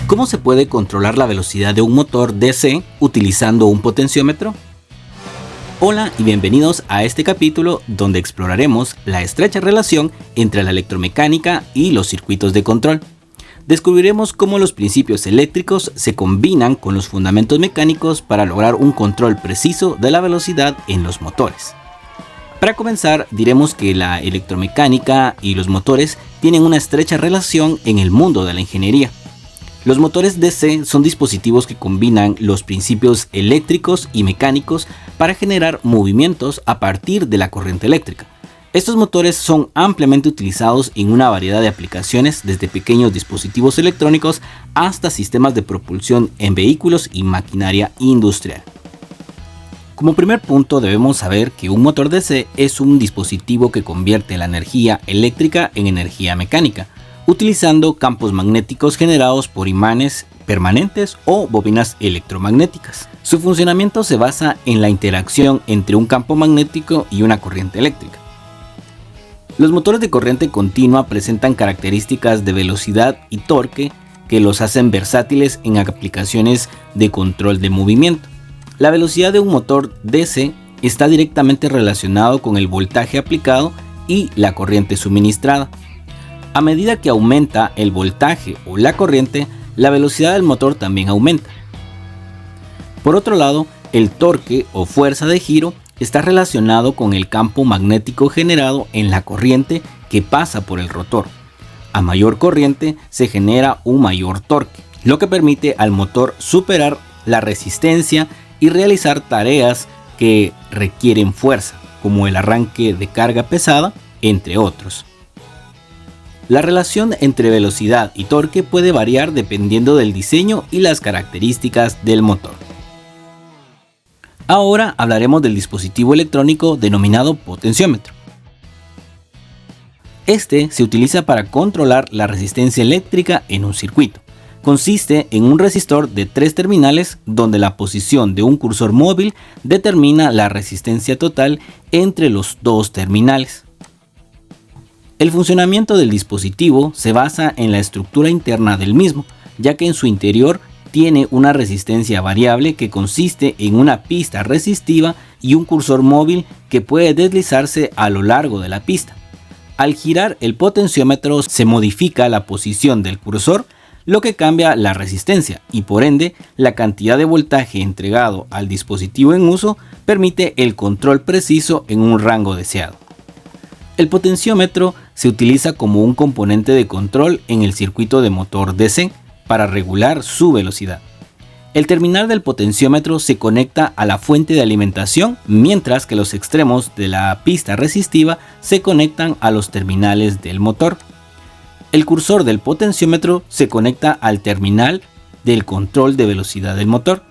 ¿Cómo se puede controlar la velocidad de un motor DC utilizando un potenciómetro? Hola y bienvenidos a este capítulo donde exploraremos la estrecha relación entre la electromecánica y los circuitos de control. Descubriremos cómo los principios eléctricos se combinan con los fundamentos mecánicos para lograr un control preciso de la velocidad en los motores. Para comenzar, diremos que la electromecánica y los motores tienen una estrecha relación en el mundo de la ingeniería. Los motores DC son dispositivos que combinan los principios eléctricos y mecánicos para generar movimientos a partir de la corriente eléctrica. Estos motores son ampliamente utilizados en una variedad de aplicaciones, desde pequeños dispositivos electrónicos hasta sistemas de propulsión en vehículos y maquinaria industrial. Como primer punto, debemos saber que un motor DC es un dispositivo que convierte la energía eléctrica en energía mecánica, utilizando campos magnéticos generados por imanes permanentes o bobinas electromagnéticas. Su funcionamiento se basa en la interacción entre un campo magnético y una corriente eléctrica. Los motores de corriente continua presentan características de velocidad y torque que los hacen versátiles en aplicaciones de control de movimiento. La velocidad de un motor DC está directamente relacionado con el voltaje aplicado y la corriente suministrada. A medida que aumenta el voltaje o la corriente, la velocidad del motor también aumenta. Por otro lado, el torque o fuerza de giro está relacionado con el campo magnético generado en la corriente que pasa por el rotor. A mayor corriente se genera un mayor torque, lo que permite al motor superar la resistencia y realizar tareas que requieren fuerza, como el arranque de carga pesada, entre otros. La relación entre velocidad y torque puede variar dependiendo del diseño y las características del motor. Ahora hablaremos del dispositivo electrónico denominado potenciómetro. Este se utiliza para controlar la resistencia eléctrica en un circuito. Consiste en un resistor de 3 terminales donde la posición de un cursor móvil determina la resistencia total entre los dos terminales. El funcionamiento del dispositivo se basa en la estructura interna del mismo, ya que en su interior tiene una resistencia variable que consiste en una pista resistiva y un cursor móvil que puede deslizarse a lo largo de la pista. Al girar el potenciómetro se modifica la posición del cursor, lo que cambia la resistencia y por ende la cantidad de voltaje entregado al dispositivo en uso permite el control preciso en un rango deseado. El potenciómetro se utiliza como un componente de control en el circuito de motor DC para regular su velocidad. El terminal del potenciómetro se conecta a la fuente de alimentación, mientras que los extremos de la pista resistiva se conectan a los terminales del motor. El cursor del potenciómetro se conecta al terminal del control de velocidad del motor.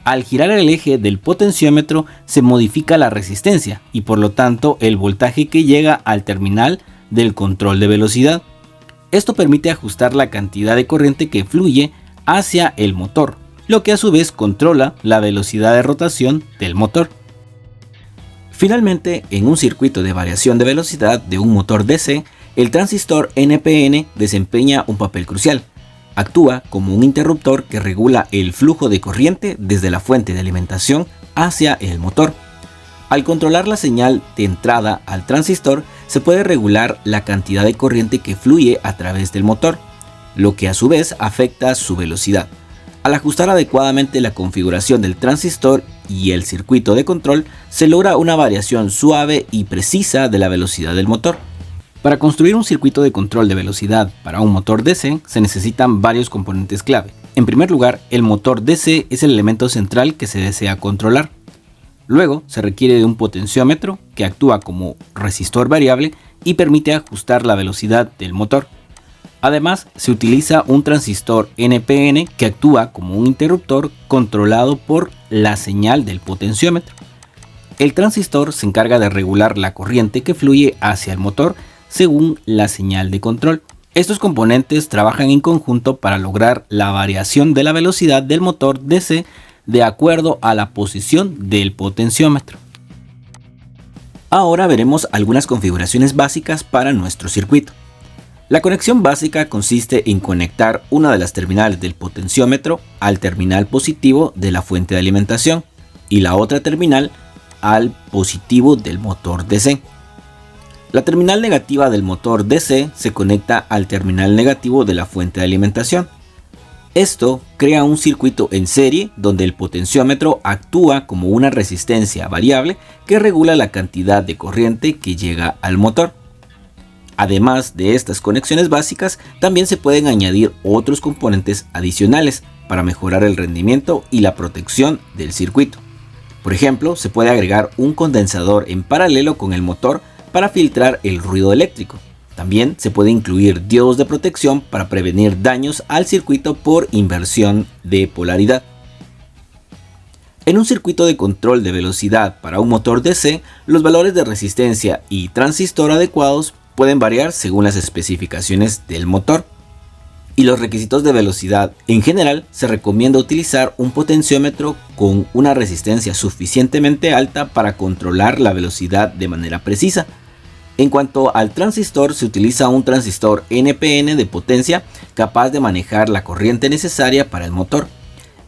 Al girar el eje del potenciómetro se modifica la resistencia y por lo tanto el voltaje que llega al terminal del control de velocidad. Esto permite ajustar la cantidad de corriente que fluye hacia el motor, lo que a su vez controla la velocidad de rotación del motor. Finalmente, en un circuito de variación de velocidad de un motor DC, el transistor NPN desempeña un papel crucial. Actúa como un interruptor que regula el flujo de corriente desde la fuente de alimentación hacia el motor. Al controlar la señal de entrada al transistor, se puede regular la cantidad de corriente que fluye a través del motor, lo que a su vez afecta su velocidad. Al ajustar adecuadamente la configuración del transistor y el circuito de control, se logra una variación suave y precisa de la velocidad del motor. Para construir un circuito de control de velocidad para un motor DC se necesitan varios componentes clave. En primer lugar, el motor DC es el elemento central que se desea controlar. Luego, se requiere de un potenciómetro que actúa como resistor variable y permite ajustar la velocidad del motor. Además, se utiliza un transistor NPN que actúa como un interruptor controlado por la señal del potenciómetro. El transistor se encarga de regular la corriente que fluye hacia el motor según la señal de control. Estos componentes trabajan en conjunto para lograr la variación de la velocidad del motor DC de acuerdo a la posición del potenciómetro. Ahora veremos algunas configuraciones básicas para nuestro circuito. La conexión básica consiste en conectar una de las terminales del potenciómetro al terminal positivo de la fuente de alimentación y la otra terminal al positivo del motor DC. La terminal negativa del motor DC se conecta al terminal negativo de la fuente de alimentación. Esto crea un circuito en serie donde el potenciómetro actúa como una resistencia variable que regula la cantidad de corriente que llega al motor. Además de estas conexiones básicas, también se pueden añadir otros componentes adicionales para mejorar el rendimiento y la protección del circuito. Por ejemplo, se puede agregar un condensador en paralelo con el motor para filtrar el ruido eléctrico. También se puede incluir diodos de protección para prevenir daños al circuito por inversión de polaridad. En un circuito de control de velocidad para un motor DC, los valores de resistencia y transistor adecuados pueden variar según las especificaciones del motor. Y los requisitos de velocidad en general, se recomienda utilizar un potenciómetro con una resistencia suficientemente alta para controlar la velocidad de manera precisa. En cuanto al transistor, se utiliza un transistor NPN de potencia capaz de manejar la corriente necesaria para el motor.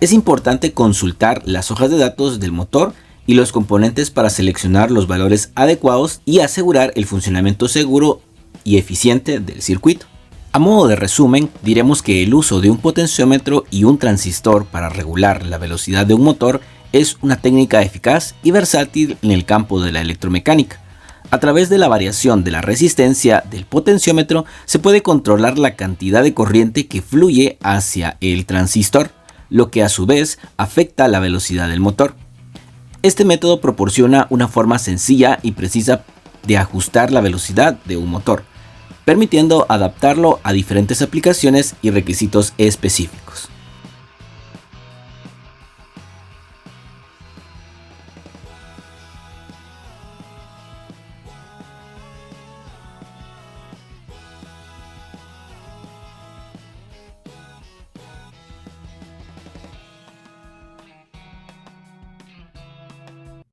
Es importante consultar las hojas de datos del motor y los componentes para seleccionar los valores adecuados y asegurar el funcionamiento seguro y eficiente del circuito. A modo de resumen, diremos que el uso de un potenciómetro y un transistor para regular la velocidad de un motor es una técnica eficaz y versátil en el campo de la electromecánica. A través de la variación de la resistencia del potenciómetro se puede controlar la cantidad de corriente que fluye hacia el transistor, lo que a su vez afecta la velocidad del motor. Este método proporciona una forma sencilla y precisa de ajustar la velocidad de un motor, permitiendo adaptarlo a diferentes aplicaciones y requisitos específicos.